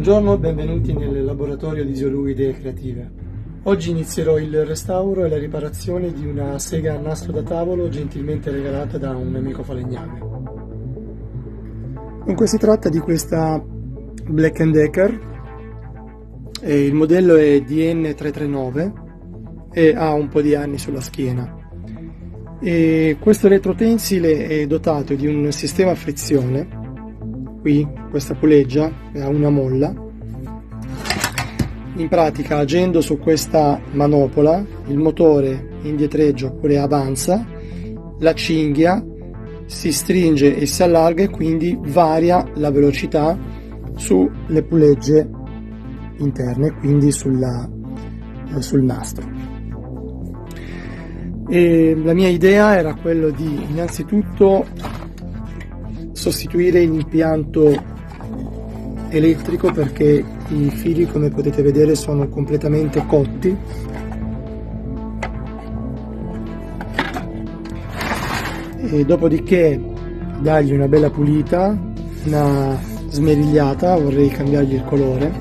Buongiorno e benvenuti nel laboratorio di Ziolù Idee Creative. Oggi inizierò il restauro e la riparazione di una sega a nastro da tavolo gentilmente regalata da un amico falegname. Dunque si tratta di questa Black & Decker, e il modello è DN339 e ha un po' di anni sulla schiena. E questo elettrotensile è dotato di un sistema a frizione. Qui questa puleggia ha una molla. In pratica, agendo su questa manopola, il motore indietreggia oppure avanza, la cinghia si stringe e si allarga e quindi varia la velocità sulle pulegge interne, quindi sul nastro. E la mia idea era quello di innanzitutto sostituire l'impianto elettrico, perché i fili, come potete vedere, sono completamente cotti e dopodiché dargli una bella pulita, una smerigliata, vorrei cambiargli il colore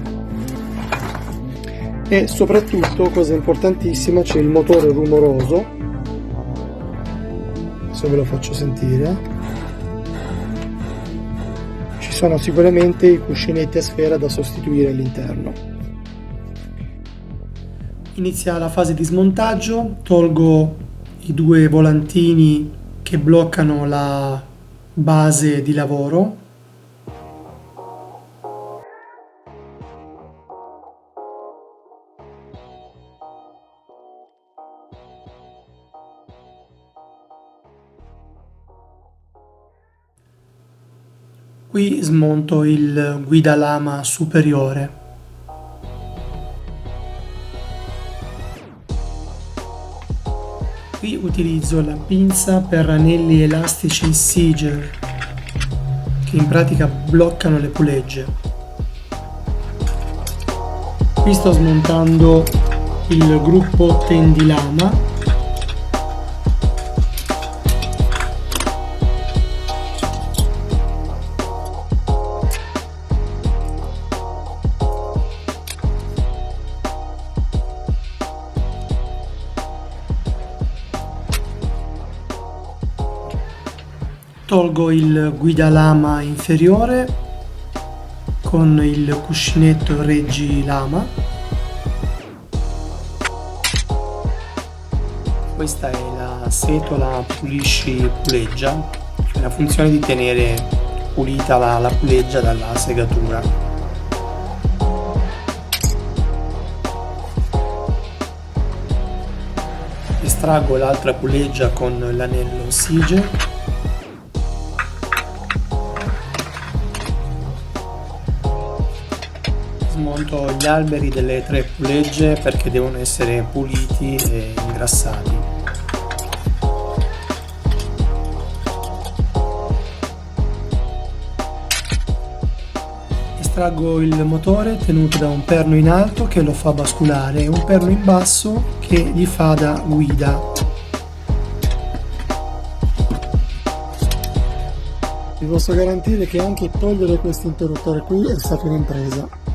e soprattutto, cosa importantissima, c'è il motore rumoroso. Adesso ve lo faccio sentire. Ci sono sicuramente i cuscinetti a sfera da sostituire all'interno. Inizia la fase di smontaggio, tolgo i due volantini che bloccano la base di lavoro. Qui smonto il guidalama superiore. Qui utilizzo la pinza per anelli elastici Siger, che in pratica bloccano le pulegge. Qui sto smontando il gruppo tendilama. Tolgo il guidalama inferiore con il cuscinetto reggi lama. Questa è la setola pulisci puleggia, che ha la funzione di tenere pulita la puleggia dalla segatura. Estraggo l'altra puleggia con l'anello Sige. Smonto gli alberi delle tre pulegge perché devono essere puliti e ingrassati. Estraggo il motore tenuto da un perno in alto che lo fa basculare e un perno in basso che gli fa da guida. Vi posso garantire che anche togliere questo interruttore qui è stata un'impresa,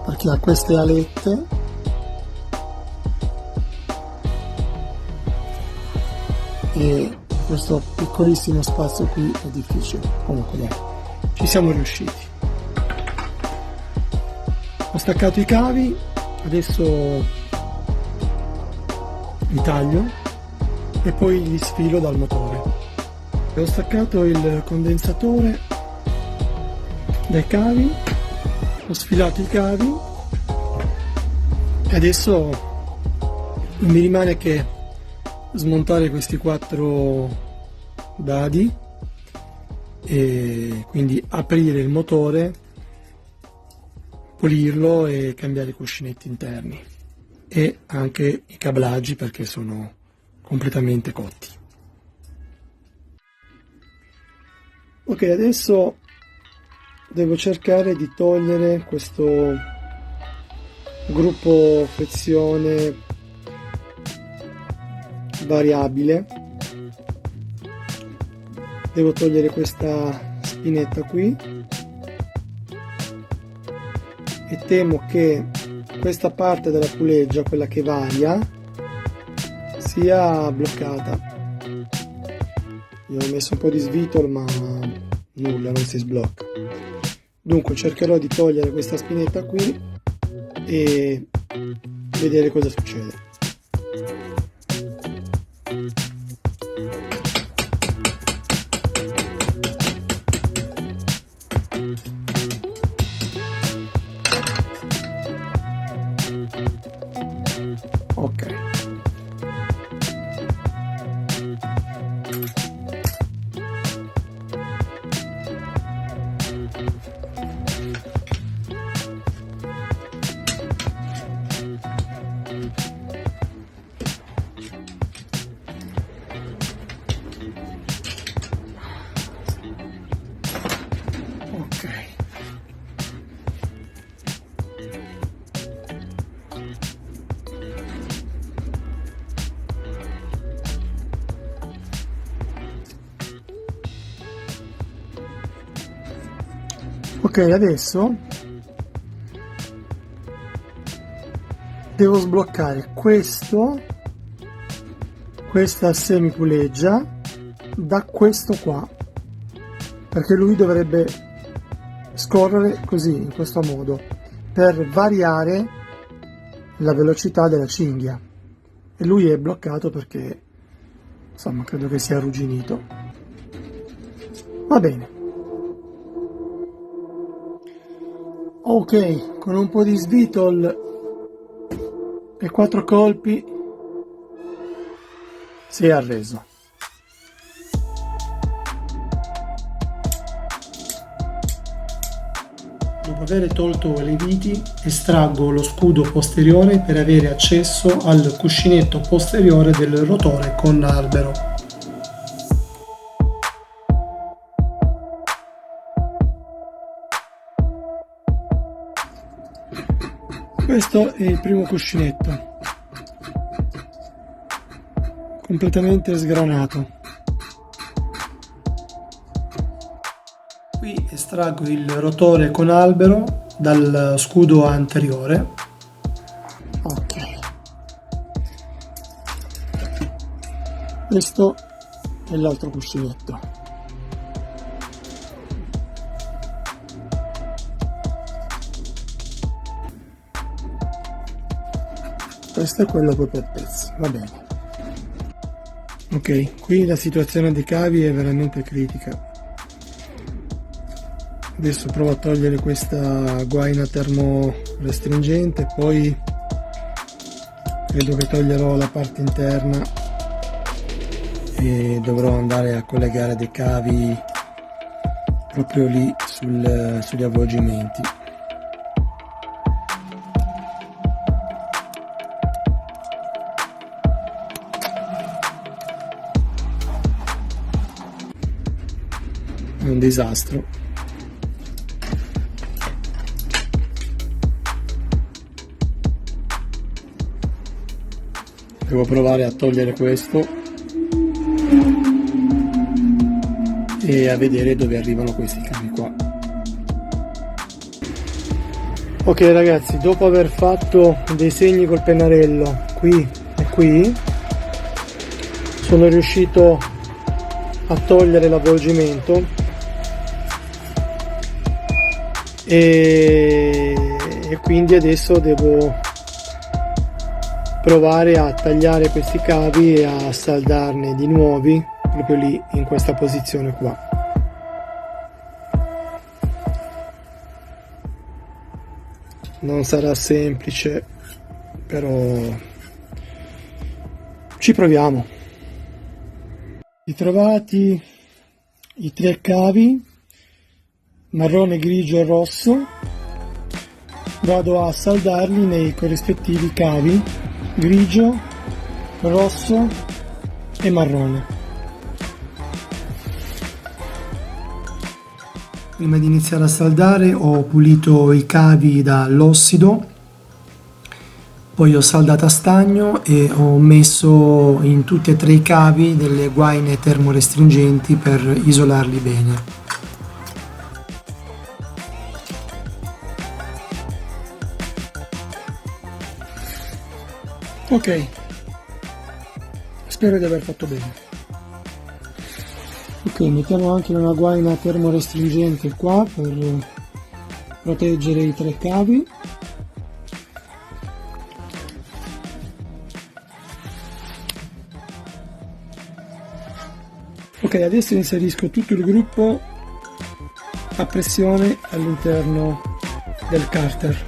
perché ha queste alette e questo piccolissimo spazio qui è difficile. Comunque dai, ci siamo riusciti. Ho staccato i cavi, adesso li taglio e poi li sfilo dal motore. Ho staccato il condensatore dai cavi, ho sfilato i cavi e adesso non mi rimane che smontare questi 4 dadi e quindi aprire il motore, pulirlo e cambiare i cuscinetti interni e anche i cablaggi perché sono completamente cotti. Ok, adesso devo cercare di togliere questo gruppo frizione variabile. Devo togliere questa spinetta qui e temo che questa parte della puleggia, quella che varia, sia bloccata. Io ho messo un po' di svitol ma nulla, non si sblocca. Dunque cercherò di togliere questa spinetta qui e vedere cosa succede. Ok. Ok, adesso devo sbloccare questa semipuleggia da questo qua, perché lui dovrebbe scorrere così, in questo modo, per variare la velocità della cinghia, e lui è bloccato perché, insomma, credo che sia arrugginito. Va bene. Ok, con un po' di svitol e 4 colpi si è arreso. Dopo aver tolto le viti, estraggo lo scudo posteriore per avere accesso al cuscinetto posteriore del rotore con albero. Questo è il primo cuscinetto, completamente sgranato. Qui estraggo il rotore con albero dal scudo anteriore. Ok. Questo è l'altro cuscinetto. Questo è quello poi per pezzi, va bene. Ok, qui la situazione dei cavi è veramente critica. Adesso provo a togliere questa guaina termorestringente, poi credo che toglierò la parte interna e dovrò andare a collegare dei cavi proprio lì sugli avvolgimenti. È un disastro. Devo provare a togliere questo e a vedere dove arrivano questi cavi qua. Ok ragazzi, dopo aver fatto dei segni col pennarello qui e qui, sono riuscito a togliere l'avvolgimento e quindi adesso devo provare a tagliare questi cavi e a saldarne di nuovi proprio lì in questa posizione qua. Non sarà semplice, però ci proviamo. Ritrovati i 3 cavi marrone, grigio e rosso, vado a saldarli nei corrispettivi cavi grigio, rosso e marrone. Prima di iniziare a saldare ho pulito i cavi dall'ossido, poi ho saldato a stagno e ho messo in tutti e 3 i cavi delle guaine termorestringenti per isolarli bene. Ok, spero di aver fatto bene. Ok, mettiamo anche una guaina termorestringente qua per proteggere i 3 cavi. Ok, adesso inserisco tutto il gruppo a pressione all'interno del carter.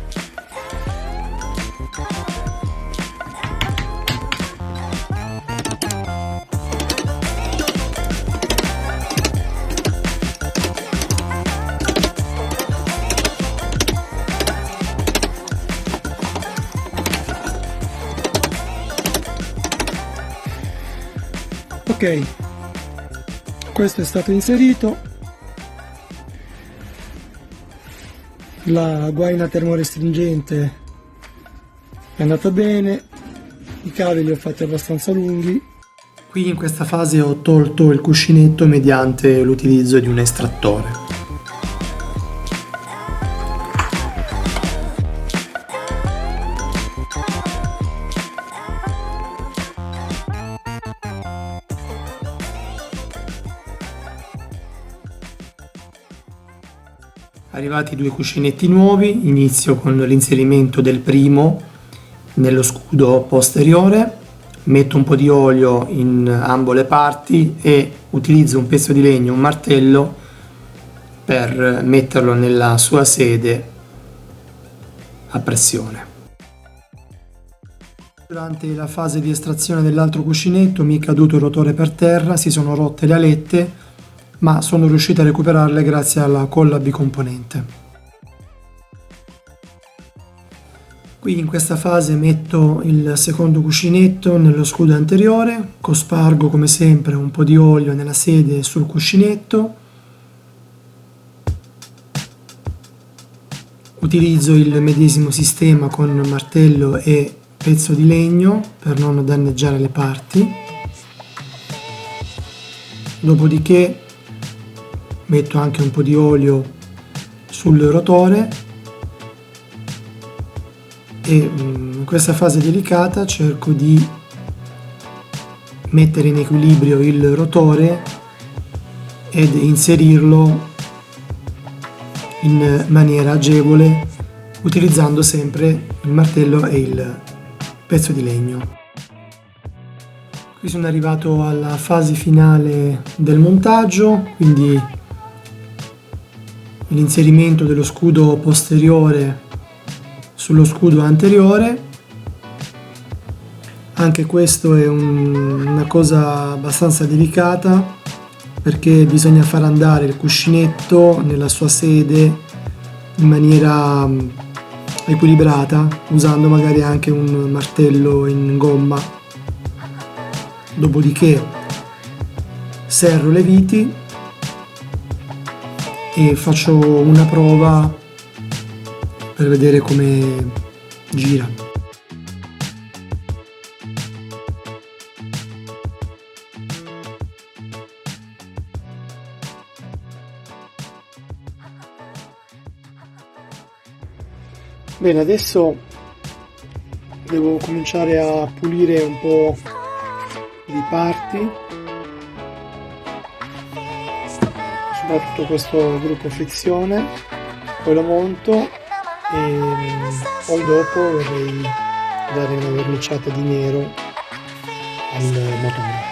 Ok, questo è stato inserito, la guaina termorestringente è andata bene, i cavi li ho fatti abbastanza lunghi. Qui in questa fase ho tolto il cuscinetto mediante l'utilizzo di un estrattore. Arrivati i 2 cuscinetti nuovi, inizio con l'inserimento del primo nello scudo posteriore, metto un po' di olio in ambo le parti e utilizzo un pezzo di legno, un martello, per metterlo nella sua sede a pressione. Durante la fase di estrazione dell'altro cuscinetto mi è caduto il rotore per terra, si sono rotte le alette, ma sono riuscito a recuperarle grazie alla colla bicomponente. Qui in questa fase metto il secondo cuscinetto nello scudo anteriore, cospargo come sempre un po' di olio nella sede sul cuscinetto, utilizzo il medesimo sistema con martello e pezzo di legno per non danneggiare le parti, dopodiché metto anche un po' di olio sul rotore e in questa fase delicata cerco di mettere in equilibrio il rotore ed inserirlo in maniera agevole utilizzando sempre il martello e il pezzo di legno. Qui sono arrivato alla fase finale del montaggio, quindi l'inserimento dello scudo posteriore sullo scudo anteriore. Anche questo è una cosa abbastanza delicata perché bisogna far andare il cuscinetto nella sua sede in maniera equilibrata, usando magari anche un martello in gomma. Dopodiché serro le viti e faccio una prova per vedere come gira. Bene, adesso devo cominciare a pulire un po' di parti, soprattutto questo gruppo frizione, poi lo monto e poi dopo vorrei dare una verniciata di nero al motore.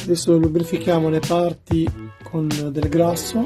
Adesso lubrifichiamo le parti con del grasso.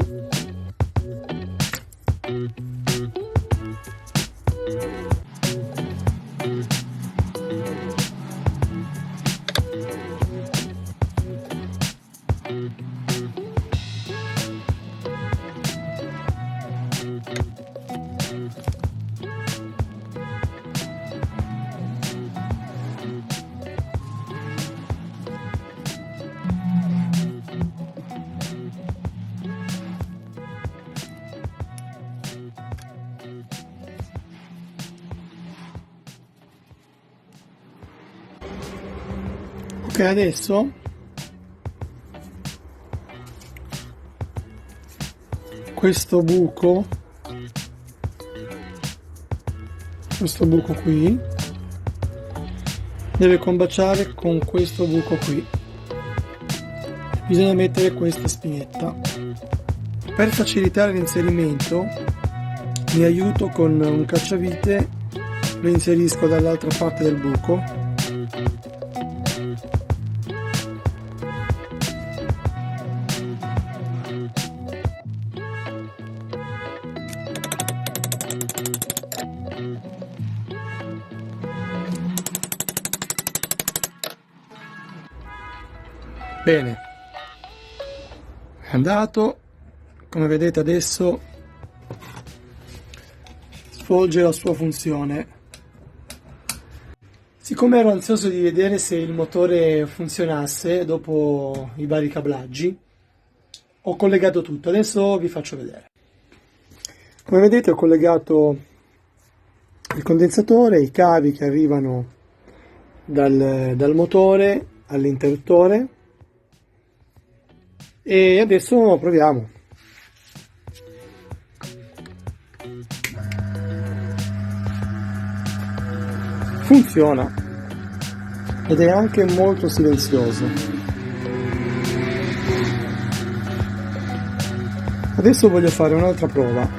Ok, adesso questo buco qui deve combaciare con questo buco qui. Bisogna mettere questa spinetta. Per facilitare l'inserimento mi aiuto con un cacciavite, lo inserisco dall'altra parte del buco. Bene, è andato, come vedete adesso svolge la sua funzione. Siccome ero ansioso di vedere se il motore funzionasse dopo i vari cablaggi, ho collegato tutto, adesso vi faccio vedere. Come vedete ho collegato il condensatore, i cavi che arrivano dal motore all'interruttore. E adesso proviamo. Funziona ed è anche molto silenzioso. Adesso voglio fare un'altra prova.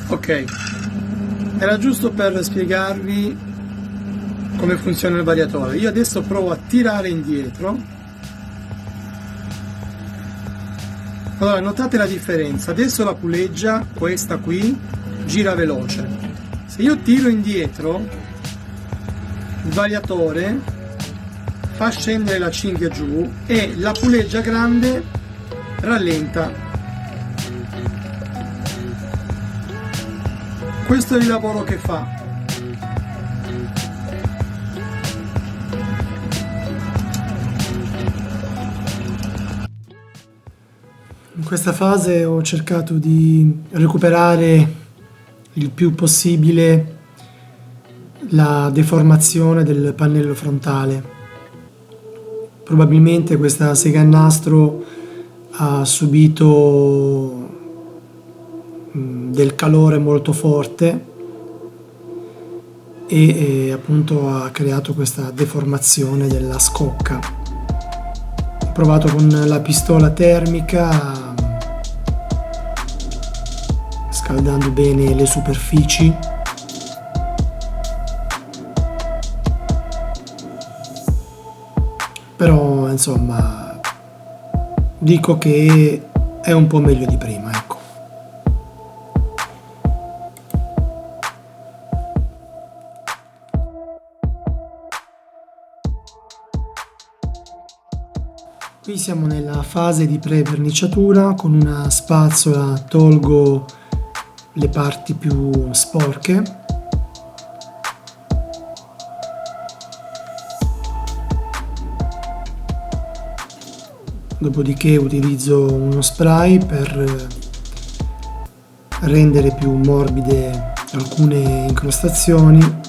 Ok. Era giusto per spiegarvi come funziona il variatore. Io adesso provo a tirare indietro. Allora, notate la differenza. Adesso la puleggia, questa qui, gira veloce. Se io tiro indietro, il variatore fa scendere la cinghia giù e la puleggia grande rallenta. Questo è il lavoro che fa. In questa fase ho cercato di recuperare il più possibile la deformazione del pannello frontale. Probabilmente questa sega a nastro ha subito del calore molto forte e appunto ha creato questa deformazione della scocca. Ho provato con la pistola termica, scaldando bene le superfici, però insomma dico che è un po' meglio di prima, ecco. Qui siamo nella fase di pre-verniciatura, con una spazzola tolgo le parti più sporche. Dopodiché utilizzo uno spray per rendere più morbide alcune incrostazioni.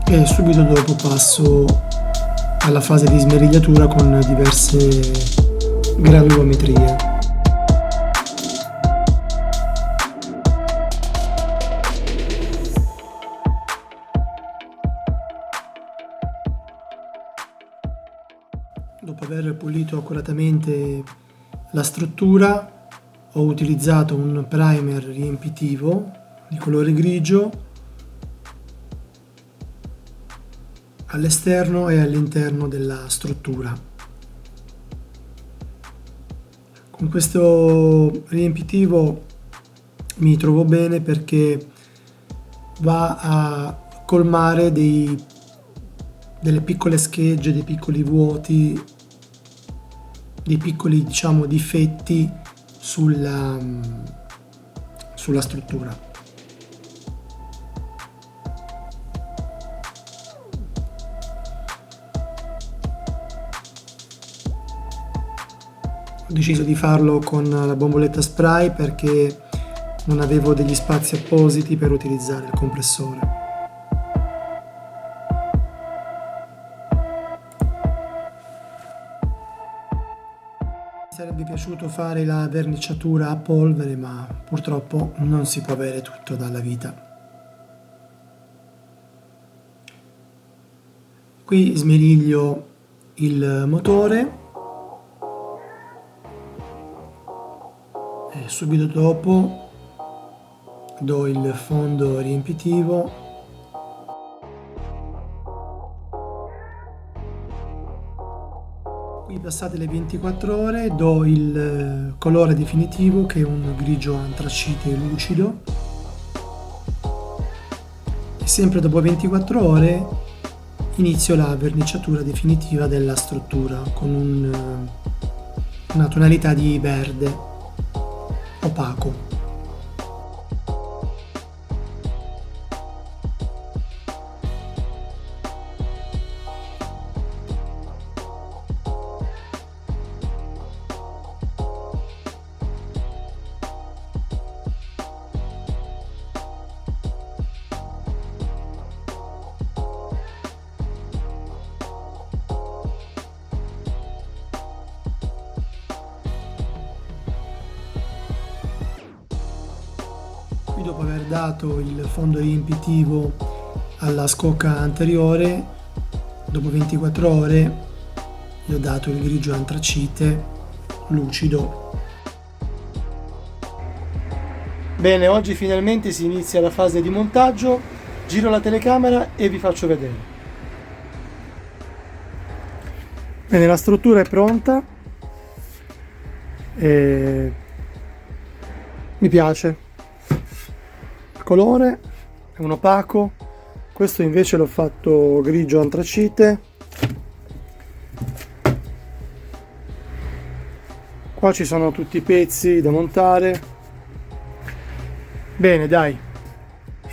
E subito dopo passo alla fase di smerigliatura con diverse granulometrie. Dopo aver pulito accuratamente la struttura, ho utilizzato un primer riempitivo di colore grigio all'esterno e all'interno della struttura. Con questo riempitivo mi trovo bene perché va a colmare delle piccole schegge, dei piccoli vuoti, dei piccoli, diciamo, difetti sulla struttura. Ho deciso di farlo con la bomboletta spray perché non avevo degli spazi appositi per utilizzare il compressore. Mi sarebbe piaciuto fare la verniciatura a polvere, ma purtroppo non si può avere tutto dalla vita. Qui smeriglio il motore e subito dopo do il fondo riempitivo. Qui passate le 24 ore do il colore definitivo, che è un grigio antracite lucido, e sempre dopo 24 ore inizio la verniciatura definitiva della struttura con una tonalità di verde opaco. Qui, dopo aver dato il fondo riempitivo alla scocca anteriore, dopo 24 ore gli ho dato il grigio antracite lucido. Bene, oggi finalmente si inizia la fase di montaggio. Giro la telecamera e vi faccio vedere. Bene, la struttura è pronta e mi piace. Il colore è un opaco, questo invece l'ho fatto grigio antracite. Qua ci sono tutti i pezzi da montare. Bene, dai,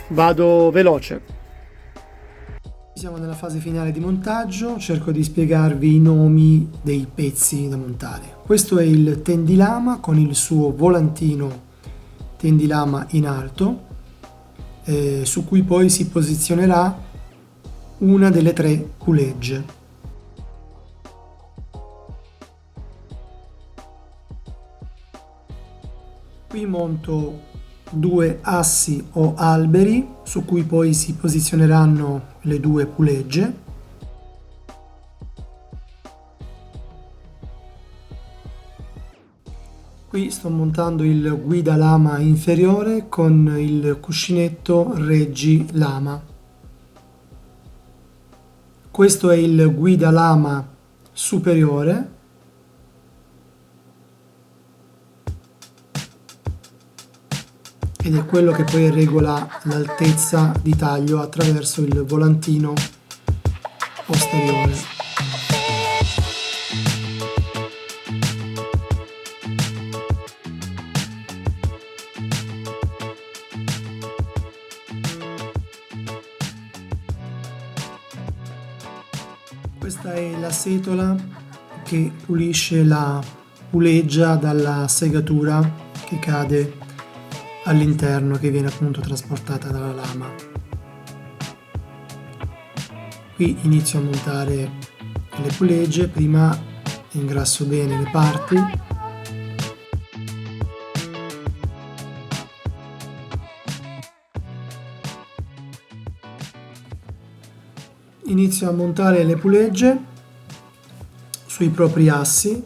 vado veloce. Siamo nella fase finale di montaggio, cerco di spiegarvi i nomi dei pezzi da montare. Questo è il tendilama con il suo volantino tendilama in alto, su cui poi si posizionerà una delle 3 pulegge. Qui monto 2 assi o alberi su cui poi si posizioneranno le 2 pulegge. Qui sto montando il guida lama inferiore con il cuscinetto reggi lama. Questo è il guida lama superiore. Ed è quello che poi regola l'altezza di taglio attraverso il volantino posteriore. Questa è la setola che pulisce la puleggia dalla segatura che cade all'interno, che viene appunto trasportata dalla lama. Qui inizio a montare le pulegge, prima ingrasso bene le parti. Inizio a montare le pulegge sui propri assi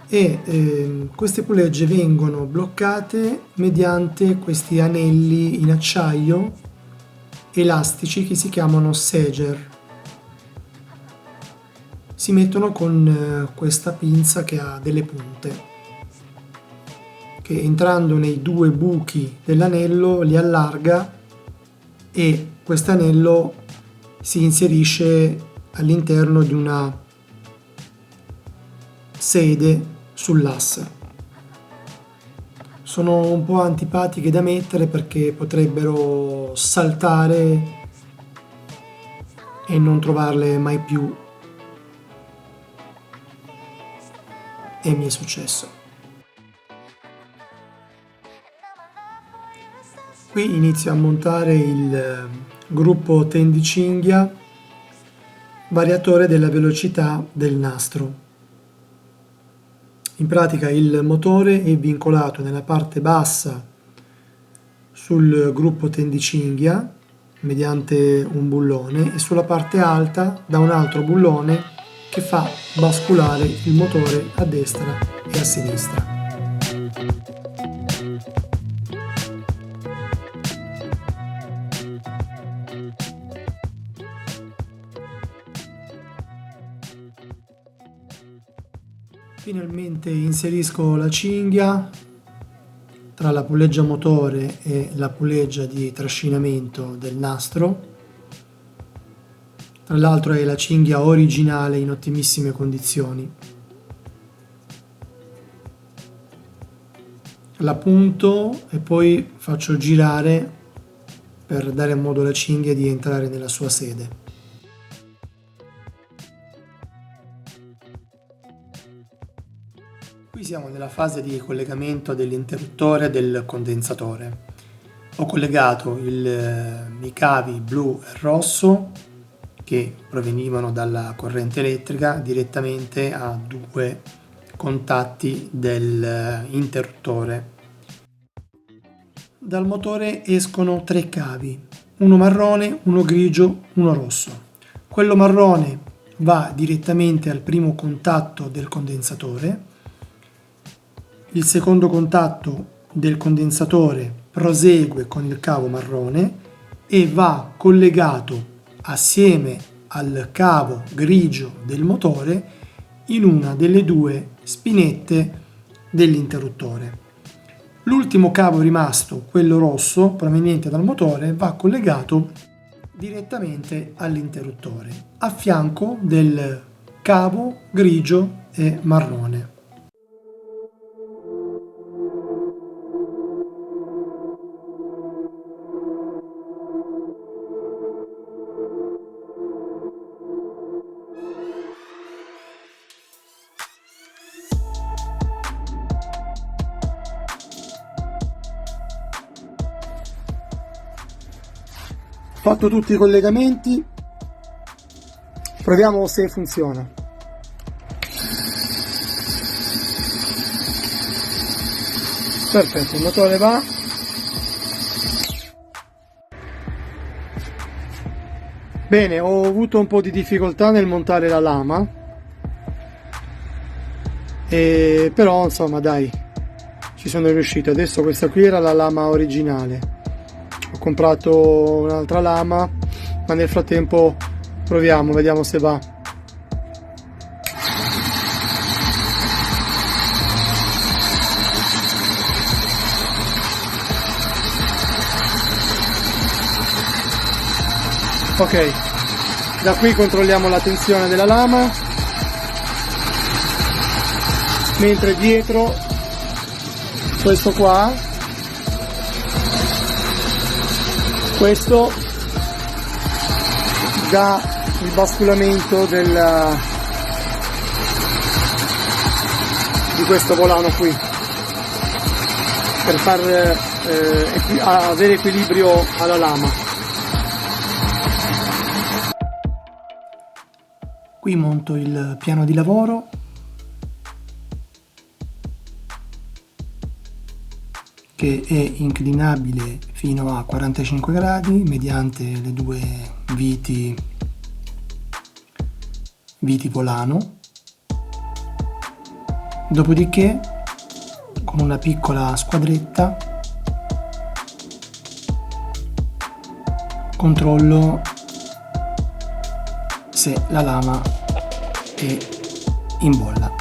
e queste pulegge vengono bloccate mediante questi anelli in acciaio elastici che si chiamano seger. Si mettono con questa pinza che ha delle punte, che entrando nei 2 buchi dell'anello li allarga e quest'anello si inserisce all'interno di una sede sull'asse. Sono un po' antipatiche da mettere perché potrebbero saltare e non trovarle mai più, e mi è successo. Qui inizio a montare il gruppo tendicinghia variatore della velocità del nastro. In pratica il motore è vincolato nella parte bassa sul gruppo tendicinghia mediante un bullone e sulla parte alta da un altro bullone che fa basculare il motore a destra e a sinistra. Finalmente inserisco la cinghia tra la puleggia motore e la puleggia di trascinamento del nastro. Tra l'altro è la cinghia originale in ottimissime condizioni. La punto e poi faccio girare per dare modo alla cinghia di entrare nella sua sede. Qui siamo nella fase di collegamento dell'interruttore e del condensatore. Ho collegato i cavi blu e rosso che provenivano dalla corrente elettrica direttamente a due contatti dell'interruttore. Dal motore escono 3 cavi, uno marrone, uno grigio, uno rosso. Quello marrone va direttamente al primo contatto del condensatore. Il secondo contatto del condensatore prosegue con il cavo marrone e va collegato assieme al cavo grigio del motore in una delle 2 spinette dell'interruttore. L'ultimo cavo rimasto, quello rosso proveniente dal motore, va collegato direttamente all'interruttore a fianco del cavo grigio e marrone. Fatto tutti i collegamenti, proviamo se funziona. Perfetto, il motore va. Bene, ho avuto un po' di difficoltà nel montare la lama, però insomma dai, ci sono riuscito. Adesso questa qui era la lama originale. Ho comprato un'altra lama, ma nel frattempo proviamo, vediamo se va. Ok, da qui controlliamo la tensione della lama, mentre dietro questo qua, questo dà il basculamento di questo volano qui per far avere equilibrio alla lama. Qui monto il piano di lavoro. Che è inclinabile fino a 45 gradi mediante le 2 viti volano. Dopodiché, con una piccola squadretta, controllo se la lama è in bolla.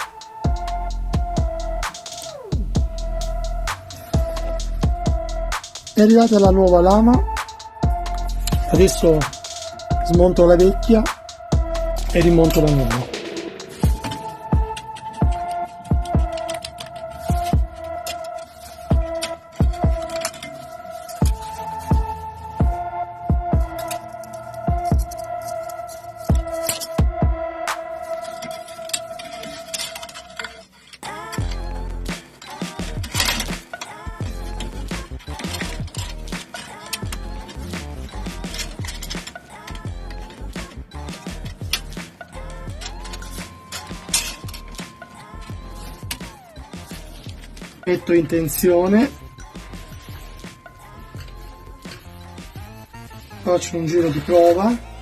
È arrivata la nuova lama, adesso smonto la vecchia e rimonto la nuova. metto in tensione, faccio un giro di prova.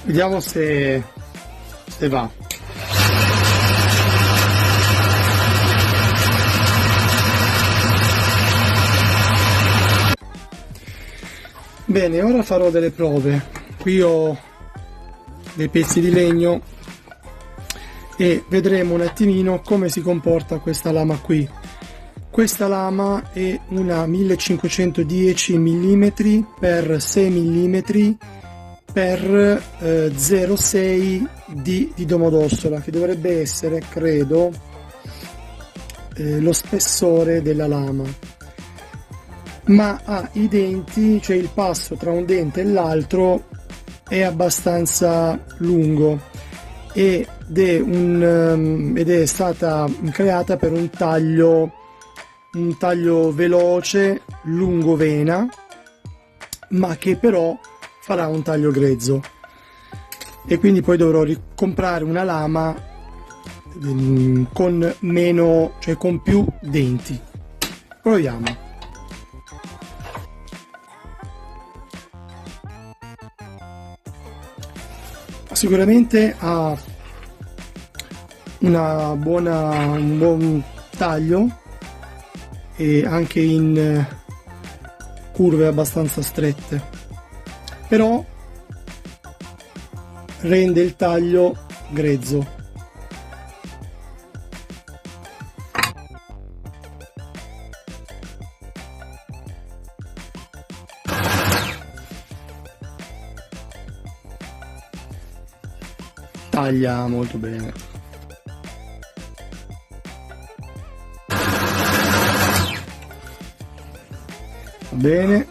Vediamo se va. Bene, ora farò delle prove. Qui ho dei pezzi di legno e vedremo un attimino come si comporta questa lama qui. Questa lama è una 1510 mm per 6 mm per 0,6 di Domodossola, che dovrebbe essere, credo, lo spessore della lama, ma ha i denti, cioè il passo tra un dente e l'altro è abbastanza lungo ed è stata creata per un taglio veloce, lungo vena, ma che però farà un taglio grezzo, e quindi poi dovrò comprare una lama con meno, cioè con più denti. Proviamo. Sicuramente ha un buon taglio e anche in curve abbastanza strette, però rende il taglio grezzo. Taglia molto bene. Va bene.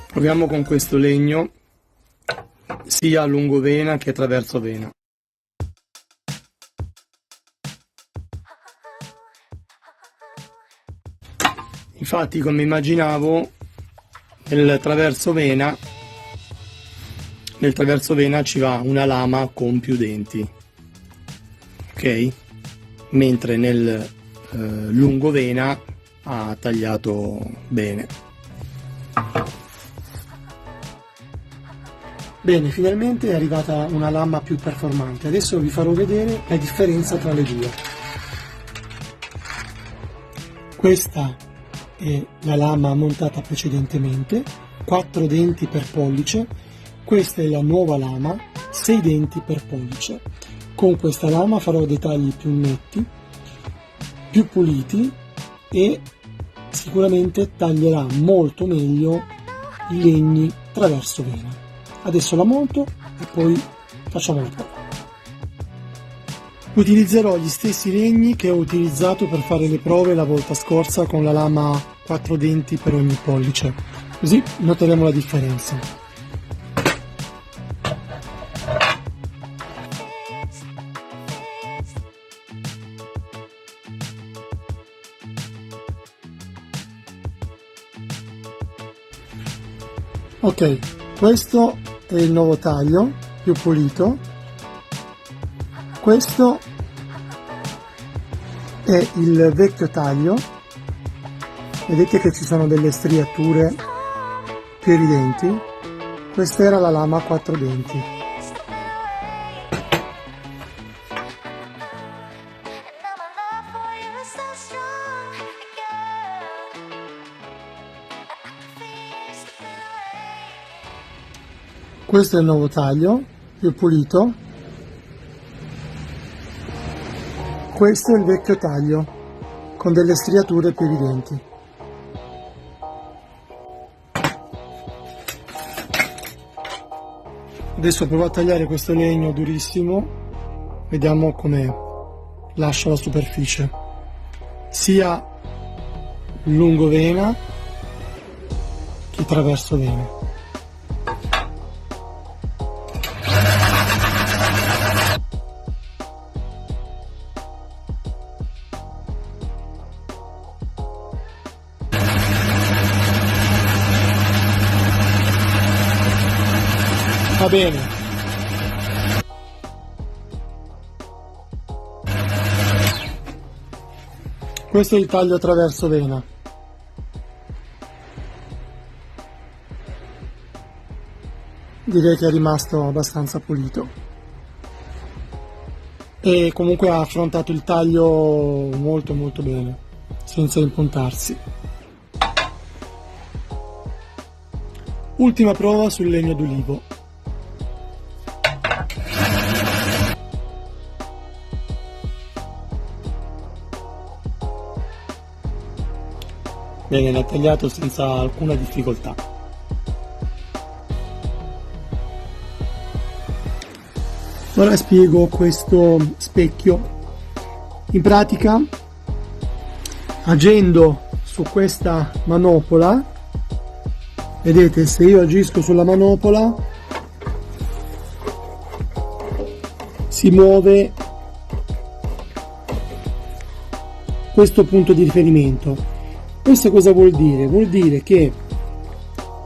Proviamo con questo legno, sia a lungovena che traverso vena. Infatti, come immaginavo, nel traverso vena ci va una lama con più denti, ok? Mentre nel lungovena ha tagliato bene. Bene, finalmente è arrivata una lama più performante. Adesso vi farò vedere la differenza tra le due. Questa è la lama montata precedentemente, 4 denti per pollice. Questa è la nuova lama, 6 denti per pollice. Con questa lama farò dei tagli più netti, più puliti, e sicuramente taglierà molto meglio i legni traverso vena. Adesso la monto e poi facciamo la prova. Utilizzerò gli stessi legni che ho utilizzato per fare le prove la volta scorsa con la lama 4 denti per ogni pollice, così noteremo la differenza. Ok, questo è il nuovo taglio, più pulito. Questo è il vecchio taglio, vedete che ci sono delle striature più evidenti. Questa era la lama a 4 denti. Questo è il nuovo taglio, più pulito. Questo è il vecchio taglio, con delle striature più evidenti. Adesso provo a tagliare questo legno durissimo, vediamo come lascia la superficie, sia lungovena che traverso vena. Va bene. Questo è il taglio attraverso vena. Direi che è rimasto abbastanza pulito. E comunque ha affrontato il taglio molto molto bene, senza impuntarsi. Ultima prova sul legno d'ulivo. Bene, l'ha tagliato senza alcuna difficoltà. Ora spiego questo specchio. In pratica, agendo su questa manopola, vedete, se io agisco sulla manopola si muove questo punto di riferimento. Questo cosa vuol dire? Vuol dire che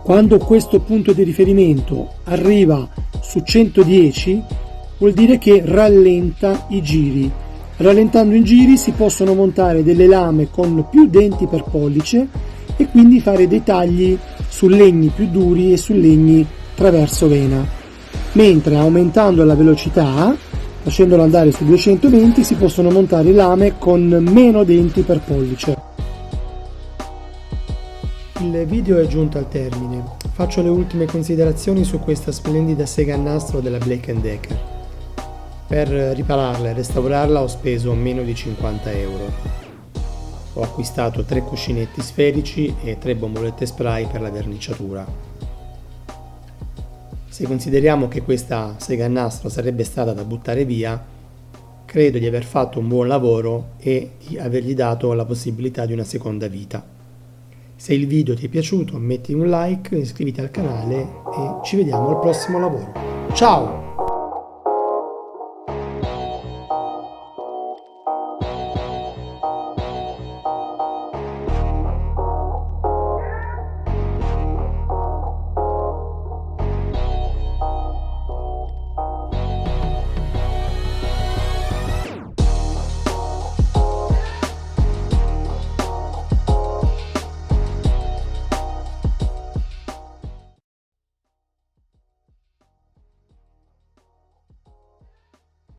quando questo punto di riferimento arriva su 110 vuol dire che rallenta i giri. Rallentando i giri si possono montare delle lame con più denti per pollice e quindi fare dei tagli su legni più duri e su legni traverso vena. Mentre aumentando la velocità, facendolo andare su 220, si possono montare lame con meno denti per pollice. Il video è giunto al termine. Faccio le ultime considerazioni su questa splendida sega a nastro della Black & Decker. Per ripararla e restaurarla ho speso meno di 50 euro. Ho acquistato 3 cuscinetti sferici e 3 bombolette spray per la verniciatura. Se consideriamo che questa sega a nastro sarebbe stata da buttare via, credo di aver fatto un buon lavoro e di avergli dato la possibilità di una seconda vita. Se il video ti è piaciuto metti un like, iscriviti al canale e ci vediamo al prossimo lavoro. Ciao!